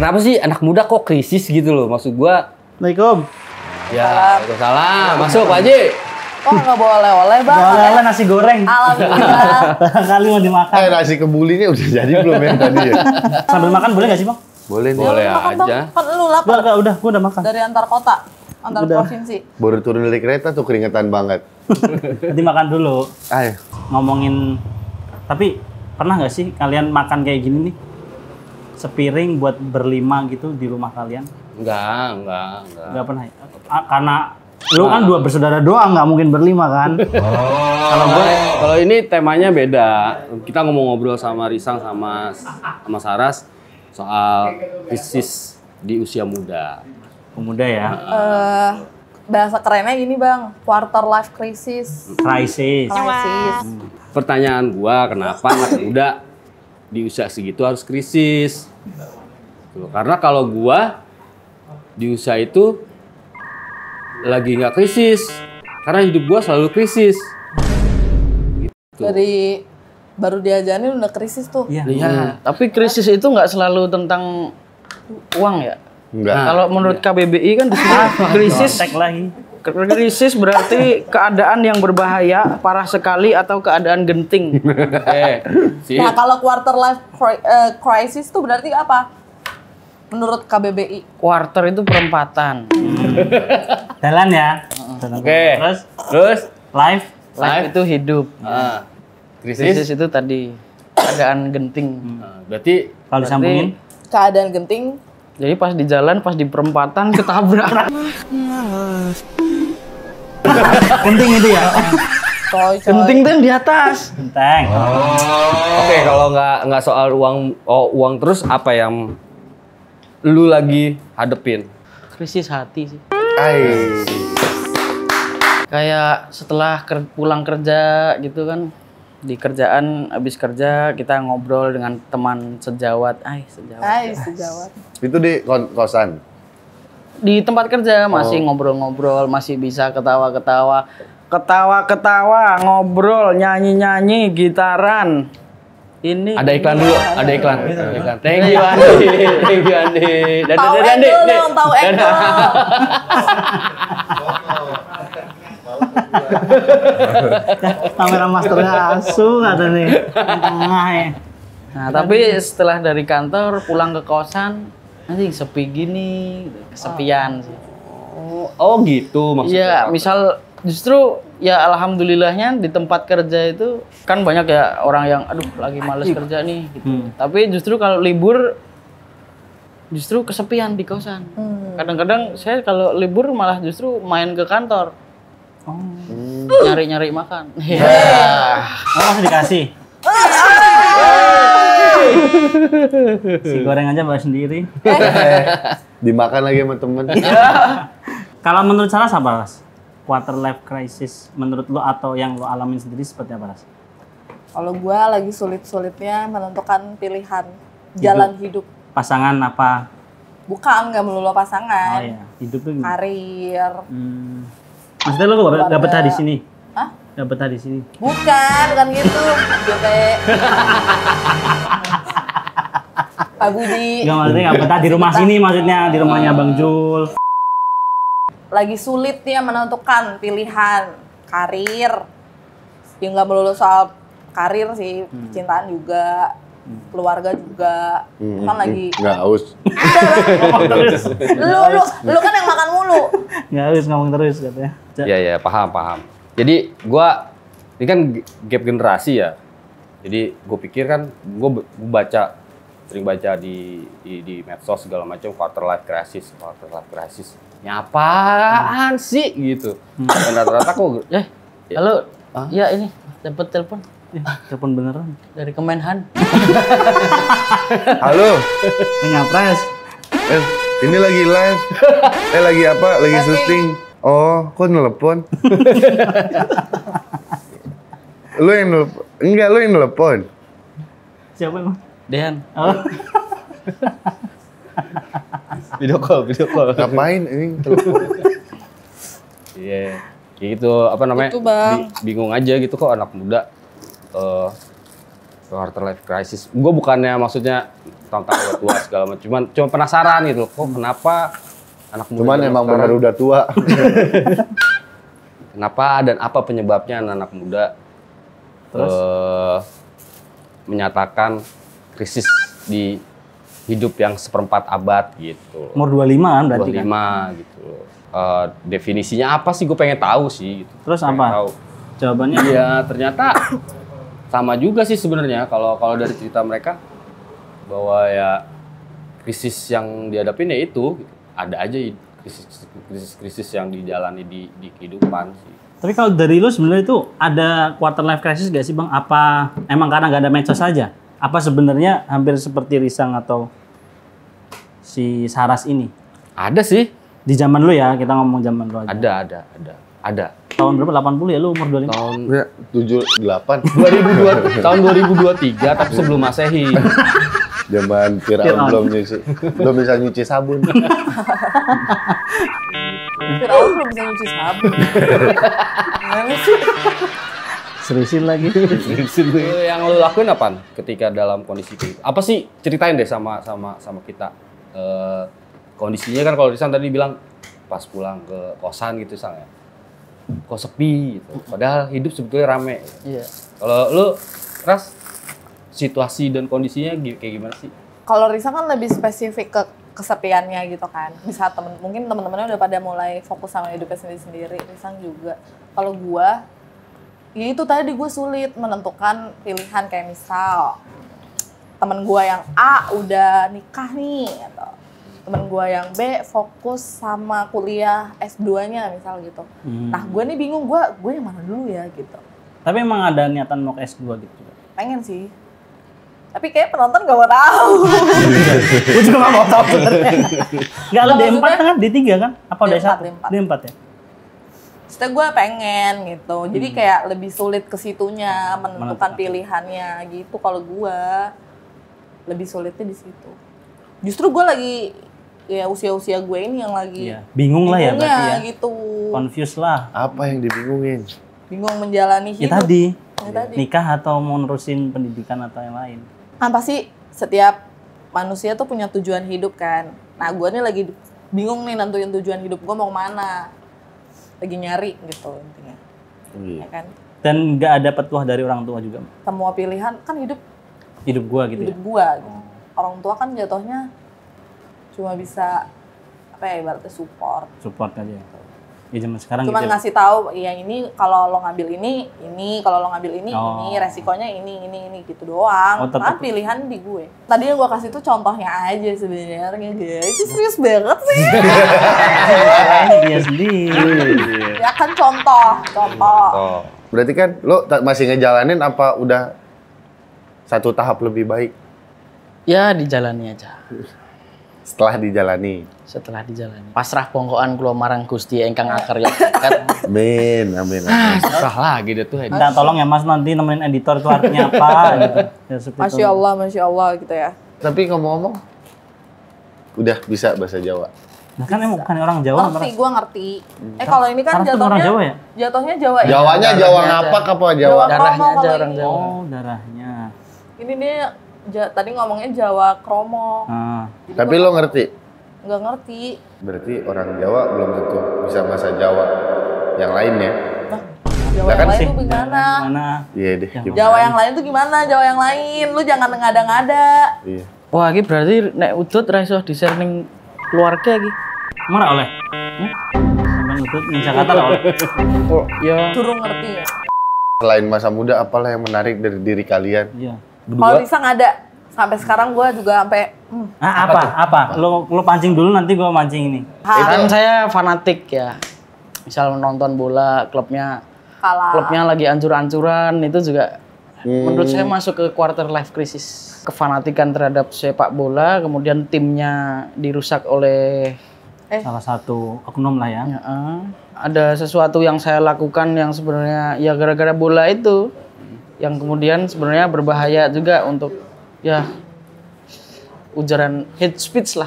kenapa sih anak muda kok krisis gitu loh? Maksud gua. Assalamualaikum. Ya, waalaikumsalam. Masuk Pak Haji. Oh nggak bawa oleh-oleh bang? Oleh-oleh nasi goreng. Alhamdulillah. Kali mau dimakan. Nasi kebulinya udah jadi belum ya tadi ya? Sambil makan boleh nggak sih bang? Boleh nih. Boleh Makan, Bang. aja. Kan lu lapar Udah, gua udah makan. dari antar kota, antar Udah. provinsi. Baru turun dari kereta tuh keringetan banget. Nanti makan dulu. Ayo. Ngomongin, tapi pernah nggak sih kalian makan kayak gini nih? Sepiring buat berlima gitu di rumah kalian? Enggak. Nggak pernah ya? Karena lu kan dua bersaudara doang, nggak mungkin berlima kan? Kalau ini temanya beda. Kita ngobrol sama Risang sama Saras soal krisis di usia muda. Pemuda ya? Bahasa kerennya gini bang, quarter life crisis. Krisis. Pertanyaan gua, kenapa anak muda di usia segitu harus krisis? Tuh, karena kalau gua di usia itu lagi nggak krisis, karena hidup gua selalu krisis. Gitu. Dari baru diajarin udah krisis tuh. Iya. Tapi krisis itu nggak selalu tentang uang ya. Enggak. Kalau menurut KBBI kan di sini krisis. Cek lagi. Krisis berarti keadaan yang berbahaya, parah sekali atau keadaan genting. Nah kalau quarter life crisis tuh berarti apa? Menurut KBBI? Quarter itu perempatan. Jalan ya. Oke. Terus Life itu hidup. krisis. Krisis itu tadi keadaan genting. Berarti Kalau disambungin, Keadaan genting. Jadi pas di jalan, pas di perempatan ketabrak. penting itu ya. Coy. Genting tuh yang di atas. Genteng. Oke, kalau nggak soal uang terus apa yang lu lagi hadepin? Krisis hati sih. Ay. Kayak setelah pulang kerja gitu kan, di kerjaan habis kerja kita ngobrol dengan teman sejawat. Sejawat. Itu di kosan. Di tempat kerja masih ngobrol-ngobrol, masih bisa ketawa-ketawa, ngobrol, nyanyi-nyanyi, gitaran. Ini Ada iklan dulu, ada iklan. Thank you Andi. Tahu angle dong, tahu angle. Kamera masternya asu kata nih. Tengah ya. Nah, tapi setelah dari kantor pulang ke kosan, anjing sepi gini, kesepian sih. Oh gitu maksudnya. Iya, misal justru ya alhamdulillahnya di tempat kerja itu kan banyak ya orang yang aduh lagi males kerja nih gitu. Tapi justru kalau libur justru kesepian di kosan. Kadang-kadang saya kalau libur malah justru main ke kantor. Nyari-nyari makan. Oh, masih dikasih. Si goreng aja bawa sendiri. Dimakan lagi sama temen. Kalau menurut Saras apa, Ras? Quarter life crisis menurut lo atau yang lo alamin sendiri seperti apa, Ras? Kalau gua lagi sulit-sulitnya menentukan pilihan jalan hidup. Pasangan apa? Bukan, nggak melulu pasangan. Oh iya, hidup tuh gimana? Karir. Maksudnya lo gak betah di sini? Hah? Gak betah di sini? Bukan gitu. Bete. Pak Budi. Gak, maksudnya gak betah di rumah sini, maksudnya di rumahnya Bang Jul. Lagi sulit nih menentukan pilihan karir. Ya nggak melulu soal karir sih, percintaan juga, keluarga juga. Kan lagi Nggak haus. lu kan yang makan mulu. Gak harus ngomong terus katanya. Iya, paham. Jadi gua ini kan gap generasi ya. Jadi gue pikir kan gue sering baca di medsos segala macam quarter life crisis. Nyapaan sih gitu. Dan rata-rata kok Halo. Ya ini dapat telepon Telepon beneran. dari Kemenhan. Halo. Ngapres. Ini lagi live. Lagi apa? Lagi syuting. Oh, kok nelpon? Lu yang nelpon? Enggak, lu yang nelpon. Siapa emang? Dehan. Oh. video call. Ngapain ini telepon? Iya. Gitu apa namanya? Itu, Bang. Bingung aja gitu kok anak muda Quarter life crisis. Gue bukannya maksudnya tentang udah tua segala macam, cuma penasaran gitu. Kok kenapa anak muda? Cuman emang bener udah tua. Kenapa dan apa penyebabnya anak muda Terus? Menyatakan krisis di hidup yang seperempat abad gitu. Umur 25 kan berarti kan? 25 gitu. Definisinya apa sih? Gue pengen tahu sih. Gitu. Terus Pengen apa? tahu. Jawabannya Ya ternyata sama juga sih sebenarnya kalau dari cerita mereka bahwa ya krisis yang dihadapin ya itu gitu. Ada aja krisis yang dijalani di kehidupan sih. Tapi kalau dari lu sebenarnya itu ada quarter life crisis gak sih Bang? Apa emang karena nggak ada medsos saja? Apa sebenarnya hampir seperti Risang atau si Saras ini? Ada sih. Di zaman lu ya, kita ngomong zaman lu aja. Ada. Tahun berapa? 80 ya lu umur 25? Tahun Ya, 78. 2002 tahun 2023 tapi sebelum Masehi. Zaman Firaun belum bisa nyuci sabun. Firaun belum bisa nyuci sabun. Gimana sih? Seriusin lagi. Yang lo lakuin apa ketika dalam kondisi itu? Apa sih ceritain deh sama kita. Kondisinya kan kalau Risan tadi bilang pas pulang ke kosan gitu Sang ya. Kok sepi gitu. Padahal hidup sebetulnya rame. Iya. Kalau lu Ras situasi dan kondisinya kayak gimana sih? Kalau Risa kan lebih spesifik ke kesepiannya gitu kan. Bisa mungkin teman-temannya udah pada mulai fokus sama hidupnya sendiri-sendiri. Risa juga. Kalau gua ya itu tadi gue sulit menentukan pilihan kayak misal temen gue yang A udah nikah nih atau temen gue yang B fokus sama kuliah S2-nya misal gitu. Nah gue nih bingung gue yang mana dulu ya gitu. Tapi emang ada niatan mau ke S2 gitu juga? Pengen sih. Tapi kayak penonton gak mau tahu. Gue juga gak mau tahu sebenarnya. Gak ada D4 kan? D3 kan? Apa udah D4, S1? D4. D4 ya? Maksudnya gue pengen gitu. Jadi kayak lebih sulit ke situnya menentukan pilihannya gitu. Kalau gue lebih sulitnya di situ. Justru gue lagi ya usia-usia gue ini yang lagi Bingung lah ya berarti ya. gitu. Confused lah. Apa yang dibingungin? Bingung menjalani Ya hidup. tadi, Tadi. nikah atau mau nerusin pendidikan atau yang lain. Kan pasti setiap manusia tuh punya tujuan hidup kan. Nah gue nih lagi bingung nih nentuin tujuan hidup gue mau kemana. Lagi nyari gitu intinya. Ya kan? Dan nggak ada petuah dari orang tua juga. Semua pilihan kan hidup Gua gitu hidup ya. gua gitu. Orang tua kan jatuhnya cuma bisa apa ya ibaratnya support aja. Ya zaman sekarang cuma gitu. Ya. ngasih tahu ya ini kalau lo ngambil ini kalau lo ngambil ini resikonya ini gitu doang. Nah pilihan di gue. Tadi yang gua kasih tuh contohnya aja sebenarnya guys. Itu serius banget sih. Ini dia sendiri. Ya kan contoh. Berarti kan lo masih ngejalanin apa udah satu tahap lebih baik Ya dijalani aja. setelah dijalani? Setelah dijalani. Pasrah pongkoan kula marang Gusti ingkang akar yakat. Amin. Susah lagi deh tuh. Minta tolong ya Mas nanti nemenin editor itu artinya apa gitu. Ya, seperti itu. Masya Allah gitu ya. Tapi ngomong-ngomong, udah bisa bahasa Jawa? Nah kan emang bukan orang Jawa. Ngerti, gue ngerti. Kalau ini kan Saras tuh orang Jawa ya? Jatuhnya Jawa ya. Jawanya Jawa ngapak apa Jawa? Darahnya Kromo aja kalau orang ini. Jawa. Oh darahnya. Ini dia tadi ngomongnya Jawa Kromo. Nah, Jadi Tapi gua lo ngerti? nggak ngerti. Berarti orang Jawa belum tentu bisa bahasa Jawa yang lainnya. Nah, Jawa Lah yang kan lain sih. tuh gimana? mana? Iya deh. Yang gimana? Jawa yang lain tuh gimana? Jawa yang lain. Lu jangan ngada-ngada. Iya. Wah, iki berarti nek udut ra iso di-share keluarga iki. Mana oleh? Sampai nutut ning Jakarta lah oleh. Oh, ya. Durung ngerti ya. Selain masa muda, apalah yang menarik dari diri kalian? Iya. Kalau Risa nggak ada. Sampai sekarang gue juga sampai Ah, apa? Lu pancing dulu nanti gua mancing ini. Kan saya fanatik ya. Misal nonton bola, klubnya kalah. lagi ancur-ancuran itu juga menurut saya masuk ke quarter life crisis. Kefanatikan terhadap sepak bola, kemudian timnya dirusak oleh Salah satu oknum lah ya. ada sesuatu yang saya lakukan yang sebenarnya ya gara-gara bola itu yang kemudian sebenarnya berbahaya juga untuk ya ujaran hate speech.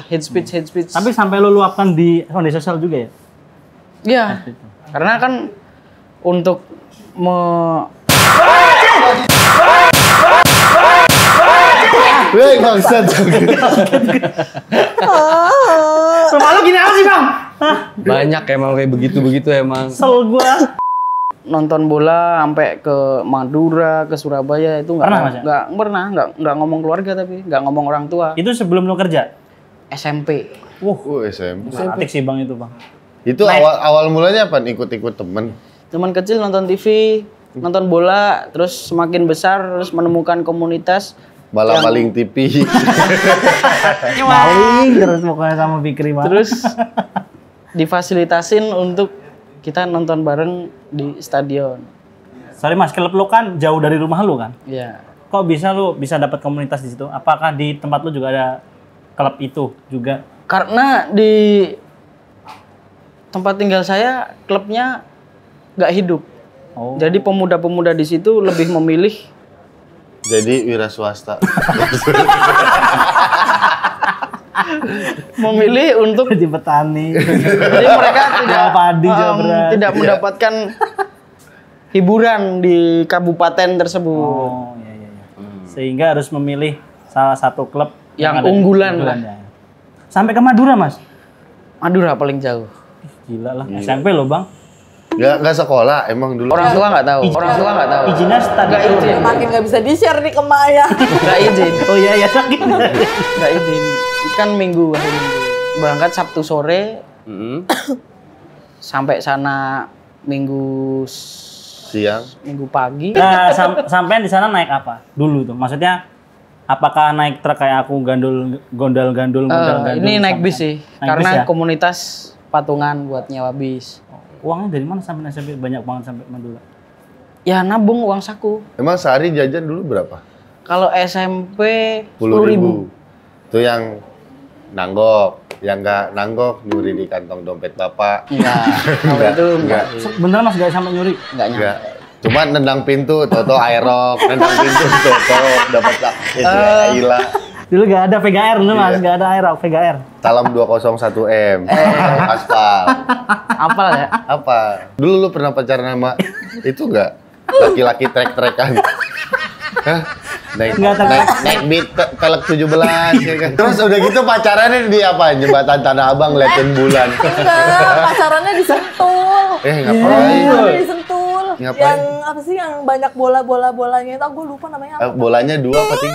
Tapi sampai lu luapkan di media sosial juga ya? Iya. Karena kan untuk Woi, bangsat. Rumah lu gini apa sih bang? Banyak emang kayak begitu emang. Sel gua. Nonton bola sampai ke Madura, ke Surabaya itu Pernah, Mas, ya? nggak ngomong keluarga tapi nggak ngomong orang tua. Itu sebelum lu kerja? SMP. SMP. Fanatik sih bang itu bang. Itu awal mulanya apa? Ikut-ikut temen. Teman kecil nonton TV, nonton bola, terus semakin besar terus menemukan komunitas Malah paling TV. Maling terus pokoknya sama Fikri bang. terus difasilitasin untuk kita nonton bareng di stadion. Sorry mas, klub lu kan jauh dari rumah lu kan? Iya. Kok bisa lu bisa dapat komunitas di situ? Apakah di tempat lu juga ada klub itu juga? Karena di tempat tinggal saya klubnya nggak hidup. Oh. Jadi pemuda-pemuda di situ lebih memilih Jadi wira swasta. untuk Jadi petani. jadi mereka tidak Jual padi, jual beras. tidak mendapatkan hiburan di kabupaten tersebut. Oh iya. Sehingga harus memilih salah satu klub Yang ada di unggulan lah. ya. Sampai ke Madura mas? Madura paling jauh. Gila lah, SMP loh bang. Nggak sekolah emang dulu. Orang tua nggak tahu. Orang tua nggak tahu. Izinnya Nggak stadion. izin. Makin nggak bisa di-share nih ke Maya. Nggak izin. Oh iya sakit. Nggak izin. Kan minggu hari minggu. Berangkat Sabtu sore sampai sana minggu Siang. minggu pagi. Nah sampean di sana naik apa dulu tuh? Maksudnya apakah naik truk kayak aku gondal-gandul? Ini naik bis sih. Naik Karena bis ya? komunitas patungan buat nyewa bis. Uangnya dari mana sampai SMP banyak banget sampai Madura? Ya nabung uang saku. Emang sehari jajan dulu berapa? Kalau SMP 10.000. Itu yang nanggok. Yang nggak nanggok nyuri di kantong dompet bapak. Enggak. Kalau itu enggak. Bener mas gak sampai nyuri? Enggak nyampe. Enggak. Cuma nendang pintu, toto aerok, nendang pintu, toto dapat gila. Dulu gak ada VGR dulu mas, gak ada air VGR. Salam 201M. Aspal. Apal ya? Apa? Dulu lu pernah pacaran sama itu enggak? Laki-laki trek-trekan. Hah? Naik beat pelek 17 ya kan. Terus udah gitu pacarannya di apa? Jembatan Tanah Abang liatin bulan. Enggak, pacarannya di Sentul. Ngapain? Pacarannya di Sentul. Ngapain? Yang apa sih yang banyak bola-bolanya itu? Gue lupa namanya apa. Bolanya 2 apa 3?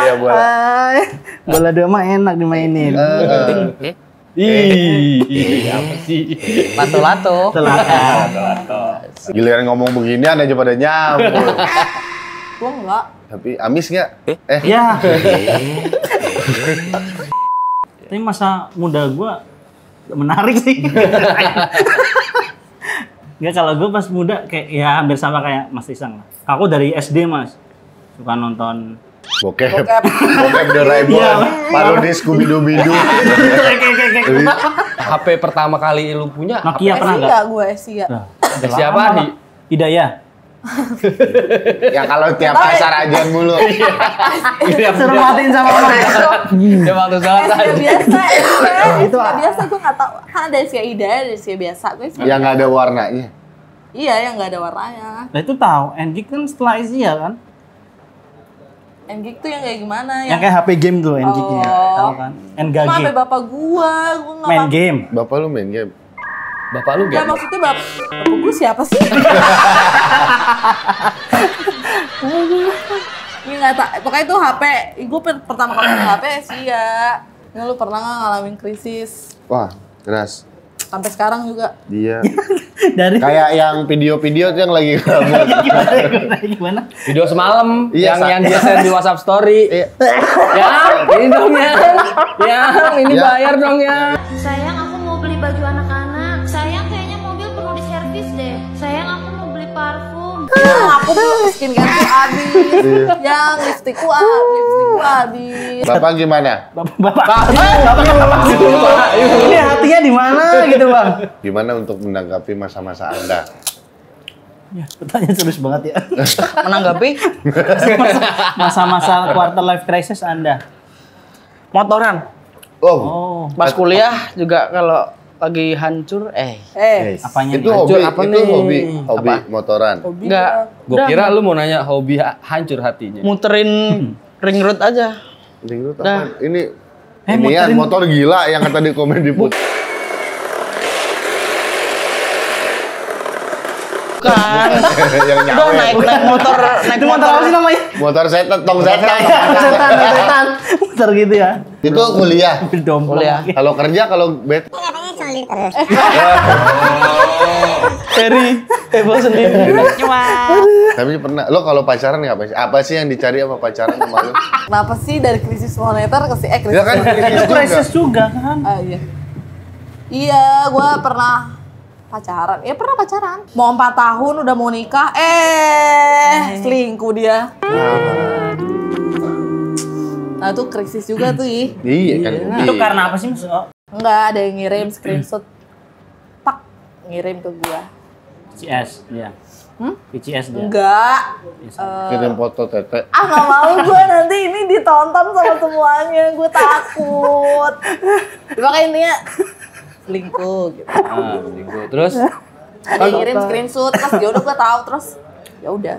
Iya bola. Bola dua mah enak dimainin. Apa sih? Lato-lato. Giliran ngomong beginian aja pada nyambung. Gue enggak. Tapi amis nggak? Ya. Tapi masa muda gue menarik sih. Enggak, kalau gue pas muda kayak ya hampir sama kayak Mas Isang lah. Aku dari SD mas suka nonton. Bokep Doraemon, Iya. parodi Scooby-Doo. HP pertama kali lu punya Nokia pernah nggak? Enggak gue sih ya. Nah, siapa nih? Hidayah. Ya kalau tiap pasar ajan mulu. Suruh matiin sama orang. Ya waktu salah SK tadi. biasa, itu biasa gue nggak tahu. Kan ada SK Ida, ada SK biasa. Gue SK Yang nggak ada warnanya. Iya, yang nggak ada warnanya. Nah itu tahu, Endik kan setelah Asia kan? Ngik tuh yang kayak gimana Yang kayak HP game tuh Endik-nya, tahu kan? Cuma Ngage. sampai bapak gua nggak Main game. Bapak lu main game? Bapak lu Ya gak? maksudnya bapak gua siapa sih? Ini nggak tak, pokoknya itu HP. Gue pertama kali main HP sih ya. Ini lu pernah nggak ngalamin krisis? Wah, keras. Sampai sekarang juga. Dia Dari kayak yang video-video tuh yang lagi gabut. gimana? Video semalam Iya, yang dia share di WhatsApp story. Ya, ini dong ya. Ya, ini Ya. bayar dong ya. Sayang, aku mau beli baju anak-anak. Sayang, kayaknya mobil perlu diservis deh. Sayang, aku mau beli parfum. Yang aku tuh skincare ku habis. Yang lipstikku habis. Bapak gimana? Bapak ini hatinya di mana gitu bang? Gimana untuk menanggapi masa-masa Anda? Ya, pertanyaan serius banget ya. Menanggapi Masa-masa quarter life crisis Anda. motoran. Oh, Oh, Pas kuliah juga kalau lagi hancur, Apanya Itu nih? hobi, Hancur apa itu nih? hobi motoran. Hobi enggak. Gue kira lu mau nanya hobi hancur hatinya. Muterin ring road aja. Dingin Dah. apa? Ini inian motor gila yang kata di komen di put. Bukan. Yang Udah nyawa. naik motor, Itu motor apa sih namanya? Motor setan, tong setan. Setan. Motor gitu ya. Itu kuliah. Dompet. Kuliah. Kalau kerja kalau bet Eri, heboh sendiri. tapi pernah lo kalau pacaran ngapain sih? Apa sih yang dicari sama pacaran sama lo? Kenapa sih dari krisis moneter ke krisis? Ya kan Itu krisis juga kan. Iya. Iya, gue pernah pacaran. Ya pernah pacaran. Mau 4 tahun udah mau nikah, selingkuh dia. Nah itu krisis juga tuh, Ih. Iya kan. Itu karena apa sih Mas? Enggak, ada yang ngirim screenshot. Tak, ngirim ke gua. PCS, iya. PCS dia. Enggak. Kirim foto tete. Nggak mau gue nanti ini ditonton sama semuanya. Gue takut. Makanya intinya selingkuh gitu. Selingkuh. Terus Ada yang ngirim screenshot, terus ya udah gue tahu, terus ya udah.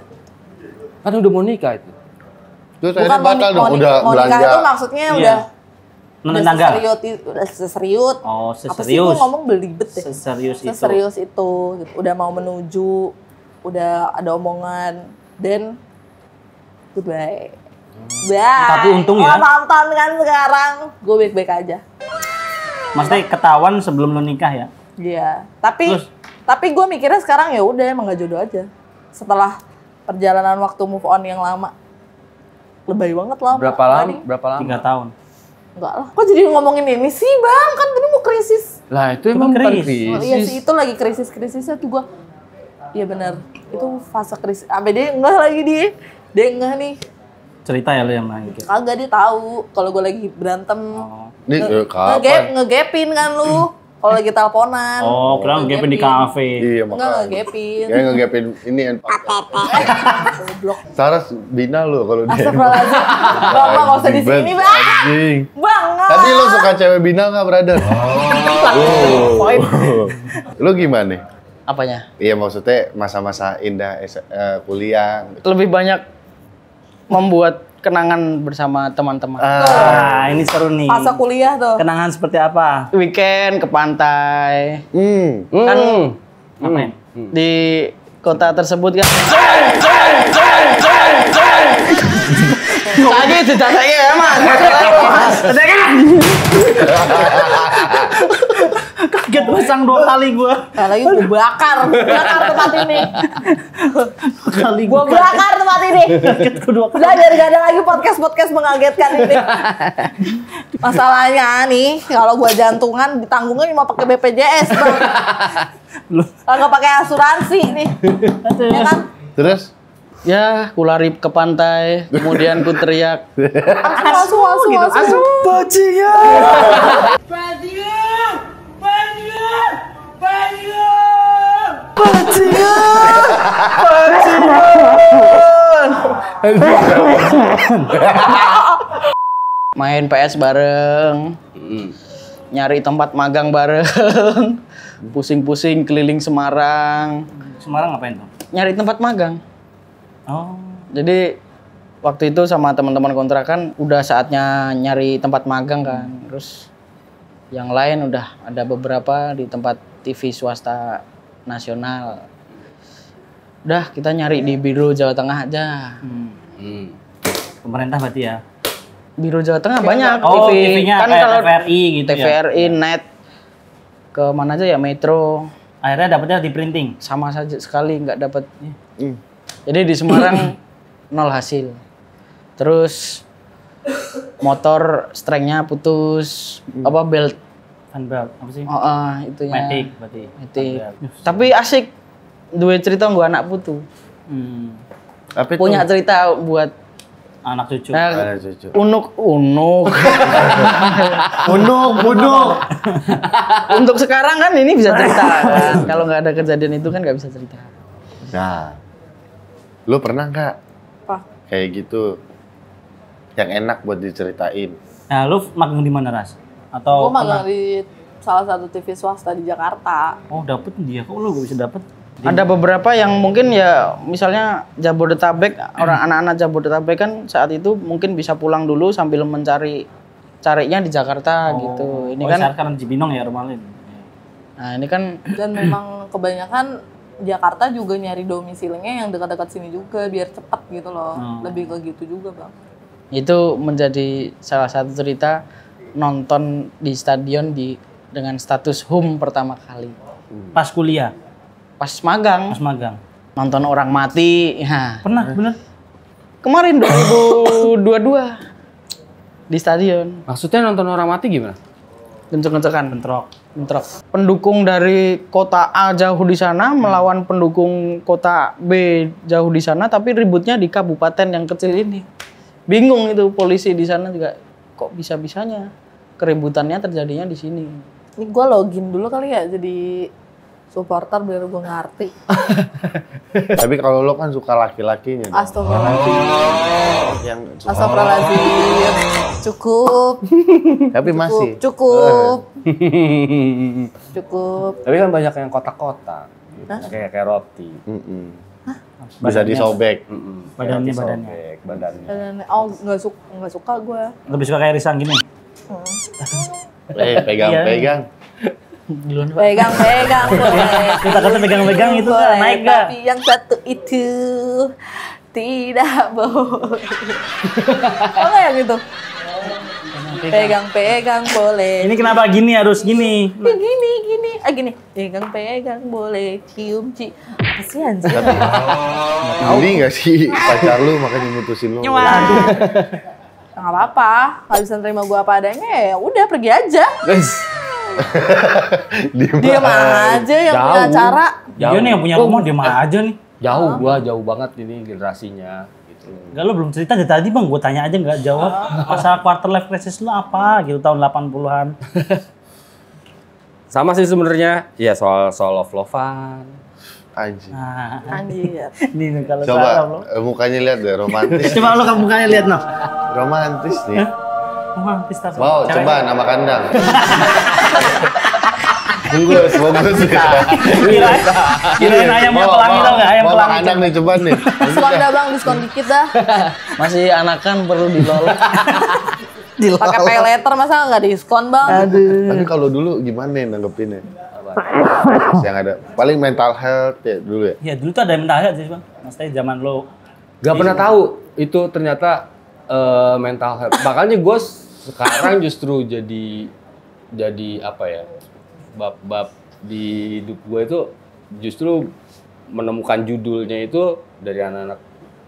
kan udah mau nikah itu. Terus akhirnya batal dong, udah mau nikah belanja. itu maksudnya Iya. udah Nonton tanggal. udah seserius. Oh, Apa sih gue seserius. ngomong belibet deh. Seserius itu. Seserius itu, gitu. Udah mau menuju, udah ada omongan, dan goodbye. Bye. Tapi untung ya. Mantan kan sekarang, gue baik-baik aja. Maksudnya ketahuan sebelum lo nikah ya? Iya. Tapi Terus? gue mikirnya sekarang ya udah emang gak jodoh aja. Setelah perjalanan waktu move on yang lama, lebay banget lah. Berapa lama? Berapa lama? 3 tahun. Enggak lah. Kok jadi ngomongin ini sih bang? Kan tadi mau krisis. Lah itu emang bukan krisis. Oh, iya sih, itu lagi krisis-krisisnya tuh gua. Iya benar. Itu fase krisis. Sampai dia enggak lagi dia. Dia enggak nih. Cerita ya lo yang main gitu. Kagak dia tahu kalau gua lagi berantem. Ini kapan? Ngegapin kan lu. Kalau lagi teleponan. Oh, kira ngegapin di kafe. Iya Enggak makanya. ngegapin. Kayak ngegapin ini yang Goblok. Saras bina lo kalau dia. Astagfirullahaladzim. Bang, bang, nggak usah di sini, Bang. Anjing. Bang, nggak. Tapi lo suka cewek bina nggak, brother? Poin. Lo gimana? Apanya? Iya maksudnya masa-masa indah kuliah. Lebih banyak membuat kenangan bersama teman-teman. Ah, ini seru nih. Fase kuliah tuh. Kenangan seperti apa? Weekend ke pantai. Kan Ngapain? Di kota tersebut kan. Lagi didatangin ya mas. Kaget pasang 2 kali gua. Nah, lagi gue bakar tempat ini. 2 kali Gue bakar tempat ini. Kaget gua 2 kali. Udah biar gak ada lagi podcast mengagetkan ini. Masalahnya nih, kalau gue jantungan ditanggungnya cuma pakai BPJS, Bang. Kagak pakai asuransi nih. Ya kan? Terus? Ya, ku lari ke pantai, kemudian ku teriak. Asu. Main PS bareng, nyari tempat magang bareng, pusing-pusing keliling Semarang, Semarang ngapain tuh? nyari tempat magang. Oh. Jadi waktu itu sama teman-teman kontrakan udah saatnya nyari tempat magang kan. Terus yang lain udah ada beberapa di tempat TV swasta nasional. Udah kita nyari di Biro Jawa Tengah aja. Pemerintah berarti ya? Biro Jawa Tengah banyak Oh, TV. TV-nya Kan kayak kalau TVRI gitu ya? TVRI, Net, ke mana aja ya, Metro. Akhirnya dapetnya di printing? Sama saja sekali nggak dapat. Jadi di Semarang nol hasil. Terus motor strengnya putus, apa belt? Handbelt, apa sih? Itunya. Matic berarti? Matic. Handbelt. Tapi asik. Dua cerita gua anak putu. Apa itu? Punya cerita buat Anak cucu. Ada cucu. unuk. Bunuk. Untuk sekarang kan ini bisa cerita kan. Kalau nggak ada kejadian itu kan nggak bisa cerita. Nah, lu pernah nggak Apa? kayak gitu yang enak buat diceritain? Nah, lu magang di mana, Ras? Atau Gue magang pernah? di salah satu TV swasta di Jakarta. Oh, dapet dia. Kok lu gak bisa dapet? Ada beberapa yang mungkin ya misalnya Jabodetabek, orang anak-anak Jabodetabek kan saat itu mungkin bisa pulang dulu sambil carinya di Jakarta gitu. Ini kan sekarang Cibinong ya rumah lu. nah ini kan Dan memang kebanyakan Jakarta juga nyari domisilinya yang dekat-dekat sini juga biar cepet gitu loh. Lebih ke gitu juga, Bang. itu menjadi salah satu cerita nonton di stadion dengan status home pertama kali. Pas kuliah, Pas magang pas magang. nonton orang mati. Ya. Pernah, bener. Kemarin 2022 di stadion. Maksudnya nonton orang mati gimana? Gencok-gencokan. Bentrok. Bentrok. Pendukung dari kota A jauh di sana melawan pendukung kota B jauh di sana, tapi ributnya di kabupaten yang kecil ini. Bingung itu polisi di sana juga, kok bisa-bisanya keributannya terjadinya di sini. Ini gue login dulu kali ya jadi supporter biar gue ngerti. Tapi kalau lo kan suka laki-lakinya. dong. Astagfirullahaladzim. Yang Astagfirullahaladzim. Cukup. tapi masih. Cukup. Cukup. Tapi kan banyak yang kotak-kotak. Gitu. Kayak roti. Bisa disobek. Badannya. Sobek, badannya. Oh, nggak suka gue. Lebih suka kayak Risang gini. Pegang-pegang. Pegang-pegang boleh. Kata-kata pegang-pegang itu Boleh, naik gak? tapi yang satu itu tidak boleh. Oh nggak yang gitu? Pegang-pegang boleh. Ini kenapa gini harus gini? Gini. Gini. Pegang-pegang boleh. Cium. Apa sih anjir? Ini nggak sih pacar lu makanya mutusin lu? Nggak apa-apa. Kalau bisa nerima gue apa adanya ya udah pergi aja. Diam aja yang punya acara. Dia nih yang punya rumah dia mah aja nih. Jauh banget ini generasinya gitu. Enggak, lu belum cerita dari tadi Bang, gue tanya aja nggak jawab. Masalah quarter life crisis lu apa gitu tahun 80-an. Sama sih sebenarnya, ya soal love-lovean. Anjing. Nah, Anjir. ini nih kalau Coba salah, lo. mukanya lihat deh, romantis. Coba lu mukanya lihat noh. Romantis nih. Romantis tapi. Wow, Cewek. coba nama kandang. Bungkus ya. Kirain ayam yang pelangi tau nggak? Ayam Mau pelangi. kandang nih, coba nih. Diskon dah bang, diskon dikit dah. Masih anakan perlu dilolok. Pakai pay letter masa nggak diskon bang? Tapi kalau dulu gimana nanggepinnya? Yang ada paling mental health ya dulu ya. Ya dulu tuh ada yang mental health sih Bang. Maksudnya zaman lo. Gak pernah tahu itu ternyata mental health. Makanya gue sekarang justru jadi apa ya, bab di hidup gue itu justru menemukan judulnya itu dari anak-anak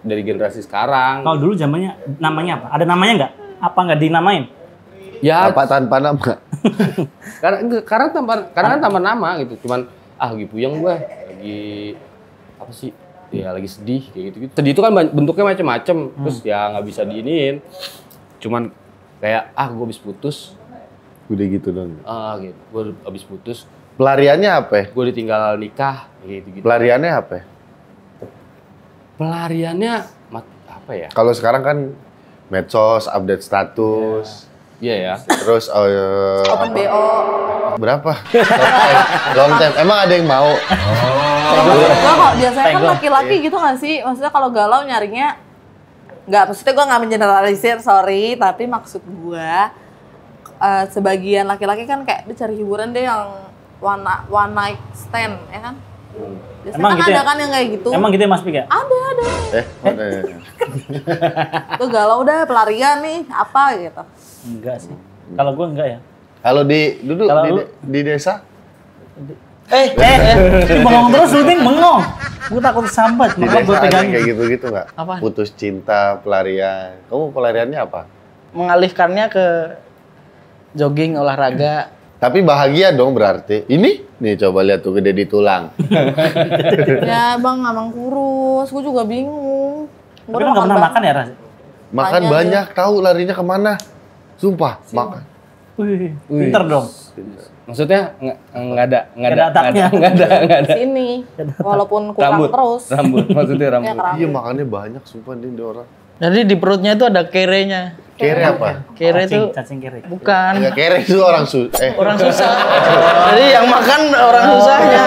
dari generasi sekarang. Kalau dulu zamannya namanya apa? Ada namanya nggak? Apa nggak dinamain? Ya Apa tanpa nama? karena tanpa nama gitu. Cuman lagi puyeng gue, lagi apa sih? Ya lagi sedih kayak gitu. Sedih itu kan bentuknya macam-macam. Terus ya nggak bisa diiniin. Cuman kayak gue habis putus. Udah gitu dong. Gitu. Gue habis putus. Pelariannya apa? Gue ditinggal nikah gitu. Pelariannya apa? Pelariannya apa ya? Kalau sekarang kan medsos, update status. Iya ya. Terus Open BO. berapa? Long time. Emang ada yang mau? Gue kok biasanya kan laki-laki gitu nggak sih? Maksudnya kalau galau nyarinya nggak, maksudnya gue nggak mengeneralisir, sorry, tapi maksud gue sebagian laki-laki kan kayak dia cari hiburan deh yang one night stand, ya kan? Biasanya Emang kan gitu ada ya? kan yang kayak gitu. Emang gitu ya Mas Pik ya? Ada. Ada. Tuh galau udah pelarian nih, apa gitu. Enggak sih. Kalau gue enggak ya. Kalau dulu Kalau di, lu- di desa? Bengong terus lu ting bengong. Gue takut sambat, Di makanya gue desa ada pegang. yang kayak gitu-gitu nggak? Apa? Putus cinta, pelarian. Kamu pelariannya apa? Mengalihkannya ke jogging, olahraga. Tapi bahagia dong berarti. Ini? Nih coba lihat tuh gede di tulang. Ya bang, emang kurus, gue juga bingung. Tapi kan nggak pernah makan ya Ras? Makan Tanya banyak, tahu larinya kemana. Sumpah, makan. Wih, pinter dong. Maksudnya nggak ada otaknya. nggak ada. Sini, walaupun kurang Rambut. terus. Maksudnya rambut. Ya, kerambut. Iya makannya banyak, sumpah ini orang. Jadi di perutnya itu ada kerenya. Kere apa? Kere itu Cacing kere. bukan Enggak kere itu orang orang susah. Jadi yang makan orang susahnya.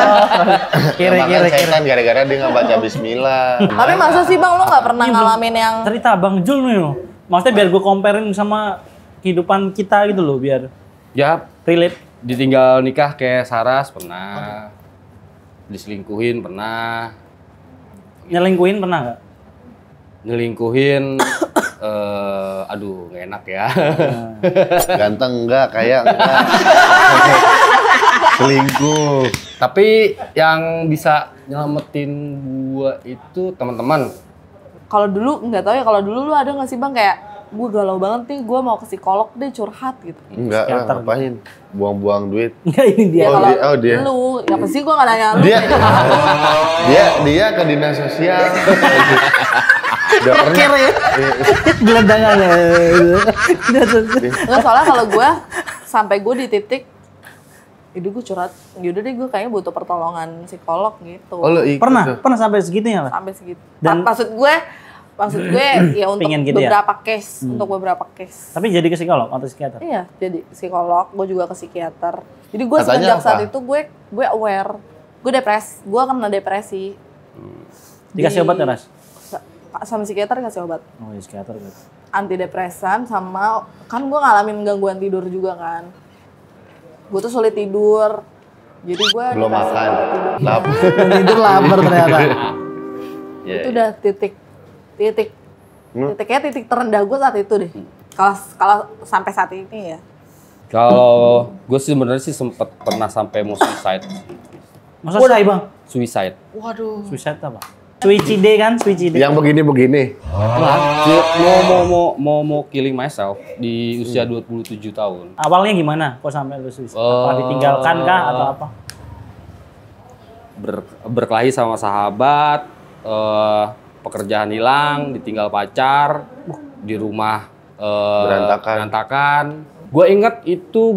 kere setan gara-gara dia nggak baca bismillah. Tapi masa sih Bang, lo nggak pernah ngalamin yang Cerita Bang Jul nih loh. Maksudnya biar gue comparein sama kehidupan kita gitu loh, biar Ya, relate. ditinggal nikah kayak Saras pernah. Diselingkuhin pernah. Nyelingkuhin pernah nggak? Nyelingkuhin aduh gak enak ya. Ganteng enggak, kaya enggak. Selingkuh. Tapi yang bisa nyelamatin gua itu teman-teman. kalau dulu nggak tahu ya, kalau dulu lu ada nggak sih Bang kayak gue galau banget nih, gue mau ke psikolog deh curhat gitu. Enggak lah, ngapain? Buang-buang duit. Enggak, ini dia. Oh, dia. Lu, ya pasti gue nggak nanya lu. Dia ke dinas sosial. Udah pernah. Kere. Gelandangannya. Nggak, soalnya kalau gue sampai gue di titik itu gue curhat, yaudah deh gue kayaknya butuh pertolongan psikolog gitu. Oh, lo ikut Pernah tuh. sampai segitunya lah. Sampai segitu. Dan- maksud gue ya untuk Pengen gitu ya? beberapa case, untuk beberapa case. Tapi jadi ke psikolog atau psikiater? Iya, jadi psikolog, gue juga ke psikiater. Jadi gue Katanya semenjak apa? saat itu gue aware, gue kena depresi. Dikasih obat ya, Ras? Sama psikiater kasih obat. Oh, ya psikiater gitu. Antidepresan sama, kan gue ngalamin gangguan tidur juga kan. Gue tuh sulit tidur. Jadi gue Belum dikasih makan. obat tidur. Lapar. Tidur lapar ternyata. Itu udah titiknya titik terendah gue saat itu deh. Kalau sampai saat ini ya. Kalau gue sih sebenarnya sih sempet pernah sampai mau suicide. Masa saya Bang? Suicide. Waduh. Suicide apa? Suicide kan, suicide. Yang begini-begini. Mau killing myself di usia 27 tahun. Awalnya gimana? Kok sampai lu suicide? Apa ditinggalkan kah atau apa? Berkelahi sama sahabat, pekerjaan hilang, ditinggal pacar, di rumah berantakan. Gue inget itu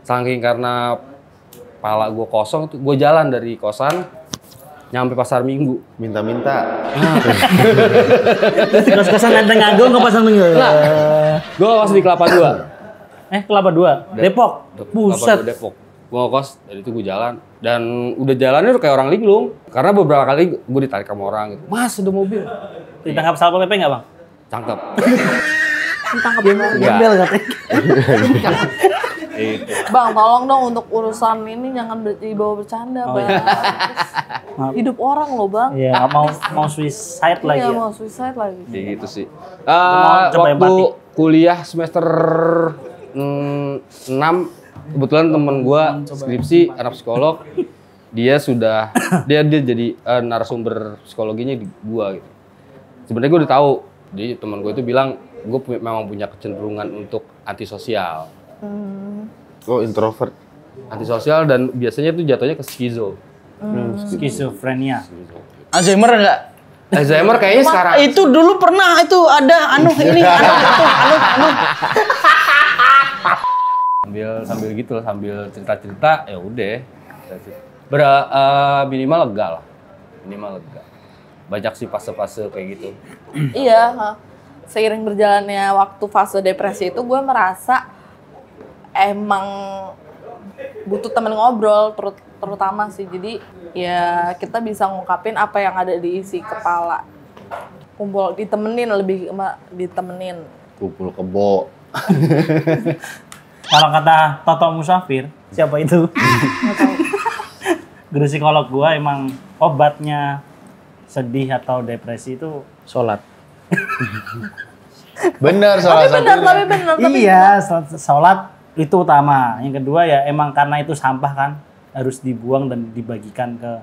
saking karena kepala gue kosong, itu gue jalan dari kosan nyampe pasar Minggu. Minta-minta. Kos-kosan Lenteng Agung ke Pasar Minggu. Gue ngekos di Kelapa 2. Kelapa 2, Depok. Buset. Depok. Gue ngekos, dari itu gue jalan. Dan udah jalannya udah kayak orang linglung. Karena beberapa kali gue ditarik sama orang gitu. Mas, udah mobil. Ditangkap Satpol PP nggak Bang? Cangkep. Ditangkap bener. Gembel katanya. Itu. Bang, tolong dong untuk urusan ini jangan dibawa bercanda, Bang. Hidup orang loh, Bang. Iya, mau suicide lagi Iya, ya. mau suicide lagi. Kayak gitu sih. Mau coba Waktu empati. kuliah semester 6, kebetulan temen gue skripsi anak psikolog, dia jadi narasumber psikologinya di gue gitu. Sebenarnya gue udah tahu, jadi temen gue itu bilang gue memang punya kecenderungan untuk antisosial. Oh, introvert. Antisosial dan biasanya itu jatuhnya ke skizo. Skizofrenia. Alzheimer enggak? Alzheimer kayaknya sekarang. Itu dulu pernah itu ada anu. Sambil gitu lah, sambil cerita-cerita ya udah. Minimal lega lah. Minimal lega. Banyak sih fase-fase kayak gitu. Iya, seiring berjalannya waktu fase depresi itu gue merasa emang butuh temen ngobrol terutama sih. Jadi ya kita bisa ngungkapin apa yang ada di isi kepala. Kumpul ditemenin. Kumpul kebo. Kalau kata Toto Musafir, siapa itu? Guru psikolog gua emang obatnya sedih atau depresi itu sholat. Bener, salah satunya. Tapi bener. Iya, sholat itu utama. Yang kedua ya emang karena itu sampah kan, harus dibuang dan dibagikan ke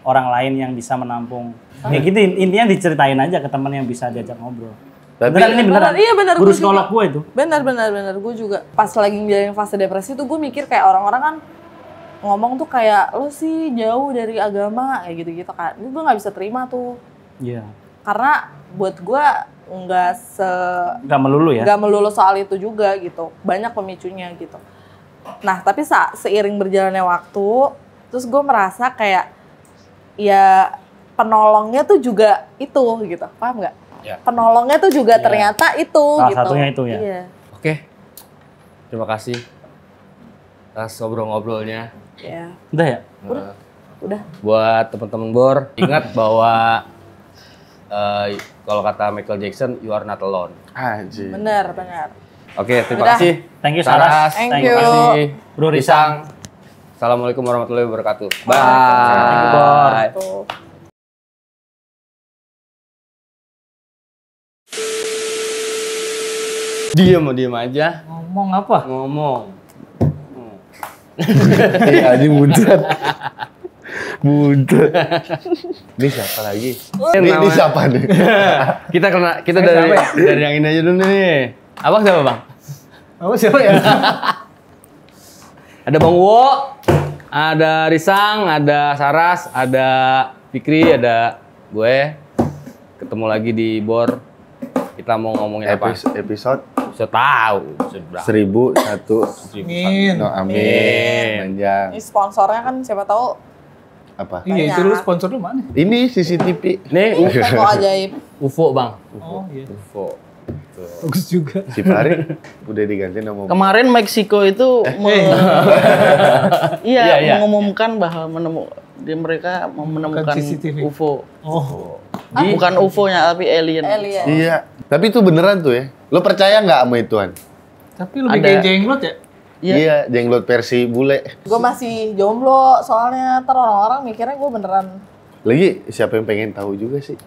orang lain yang bisa menampung. Ya gitu, intinya diceritain aja ke teman yang bisa diajak ngobrol. Tapi Beneran. Iya bener. Guru psikolog gue itu. Bener. Gue juga pas lagi ngejalanin fase depresi tuh gue mikir kayak orang-orang kan ngomong tuh kayak lo sih jauh dari agama kayak gitu-gitu kan. Itu gue nggak bisa terima tuh. Iya. Karena buat gue Nggak melulu ya. nggak melulu soal itu juga gitu. Banyak pemicunya gitu. Nah tapi seiring berjalannya waktu, terus gue merasa kayak ya penolongnya tuh juga itu gitu, paham nggak? Ya. penolongnya tuh juga ternyata itu Salah gitu. satunya itu ya. Iya. Oke. Terima kasih atas ngobrol-ngobrolnya. Iya. Udah ya? Udah. Buat teman-teman Bor, ingat bahwa kalau kata Michael Jackson, you are not alone. Anjir. Bener. Oke, terima Udah. kasih. Thank you, Saras. Thank Terima you. kasih, Bro Risang. Assalamualaikum warahmatullahi wabarakatuh. Thank you, Bor. Bye. Tuh. Diam aja. Ngomong apa? Ngomong. Iya, anjing muncrat. Muncrat. Ini siapa lagi? Ini siapa nih? Kita dari yang ini aja dulu nih. Abang siapa, Bang? Apa siapa ya? Ada Bang Wo, ada Risang, ada Saras, ada Fikri, ada gue. Ketemu lagi di Bor. Kita mau ngomongin apa? Episode Bisa tahu. Sudah. 1001. Amin. No, amin. Panjang. Ini sponsornya kan siapa tahu Apa? Iya, itu lu sponsor lu mana? Ini CCTV. Nih teko ajaib. UFO, Bang. Oh iya. UFO. Bagus juga. Si Pari udah diganti nama. Kemarin Meksiko itu Iya. mengumumkan bahwa mereka menemukan CCTV. UFO. Oh. Bukan UFO-nya tapi alien. Alien. Iya. Tapi itu beneran tuh ya. Lo percaya nggak sama ituan? Tapi lebih Ada- kayak jenglot ya? Iya. Jenglot versi bule. Gue masih jomblo soalnya ntar orang-orang mikirnya gue beneran. Lagi siapa yang pengen tahu juga sih?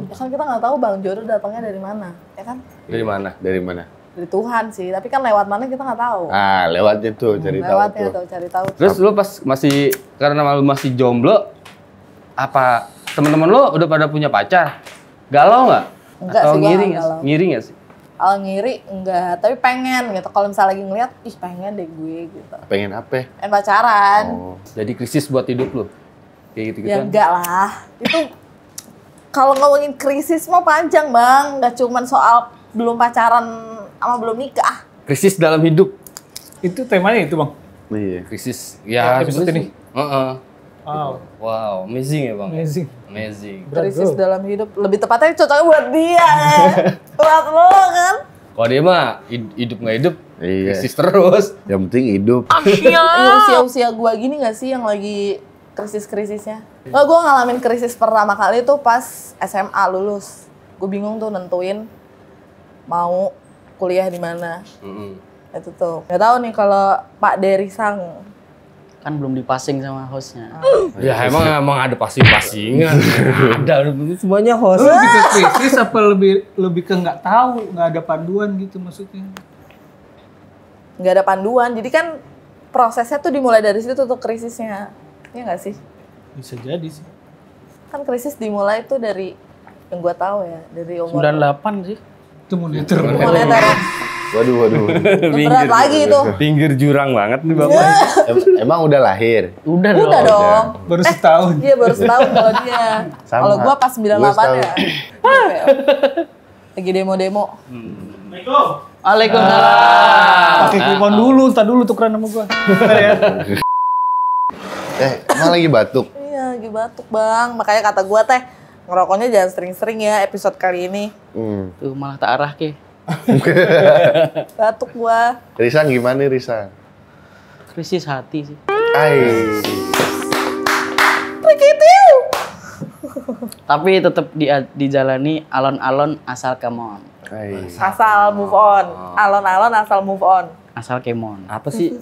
Ya kan kita nggak tahu Bang Jodoh datangnya dari mana, ya kan? Dari mana? Dari mana? Dari Tuhan sih. Tapi kan lewat mana kita nggak tahu. Ah, lewatnya tuh cari tahu Lewatnya tuh. tuh cari tahu. Terus lu pas karena lu masih jomblo, apa teman-teman lu udah pada punya pacar? Galau nggak? Enggak Atau sih, gua ngiri nggak nggak? galau. Ngiri nggak sih? Kalau ngiri enggak, tapi pengen gitu. Kalau misalnya lagi ngeliat, ih pengen deh gue gitu. Pengen apa? Pengen pacaran. Oh. Jadi krisis buat hidup lu? Kayak gitu-gitu? Ya enggak lah. Itu kalau ngomongin krisis mah panjang Bang. Enggak cuman soal belum pacaran sama belum nikah. Krisis dalam hidup. Itu temanya itu, Bang. Iya. Krisis. Ya, Ya, episode sebenarnya ini. sih. Heeh. Wow. Wow, amazing ya, Bang. Amazing. Amazing. Berat, Krisis bro. dalam hidup. Lebih tepatnya cocoknya buat dia. Buat lo kan. Kalau dia mah hidup nggak hidup, Iya. krisis terus. Yang penting hidup. Usia-usia gue gini gak sih yang lagi krisis-krisisnya? Nggak, gue ngalamin krisis pertama kali tuh pas SMA lulus. Gue bingung tuh nentuin mau kuliah di mana. Mm-mm. Itu tuh. Gak tahu nih kalau Pak Derisang. Kan belum dipasing sama hostnya. Ya emang ada pasing-pasingan. Ada semuanya host. Lu lebih ke krisis apa lebih ke nggak tahu, nggak ada panduan gitu maksudnya? Nggak ada panduan. Jadi kan prosesnya tuh dimulai dari situ tuh krisisnya. Iya nggak sih? Bisa jadi sih. Kan krisis dimulai tuh dari yang gue tahu ya, dari umur 98 sih. Itu monitor. moneter. Waduh. Itu berat lagi itu. Pinggir jurang banget nih Bapak. Emang udah lahir? Udah Udah dong. dong. Baru setahun. Iya baru setahun kalau dia. Sama. Kalau gua pas 98 Gua setahun. ya. Lagi demo-demo. Waalaikumsalam. Pakai kupon dulu, entar dulu tukeran sama gua. Bentar ya. Emang lagi batuk? Iya lagi batuk bang. Makanya kata gua teh ngerokoknya jangan sering-sering ya episode kali ini. Tuh malah tak arah ke. Batuk gua. Risang gimana Risang? Krisis hati sih. Ai. Tapi tetap dijalani alon-alon asal kemon. Ai. Asal move on. Alon-alon asal move on. Asal kemon. Apa sih?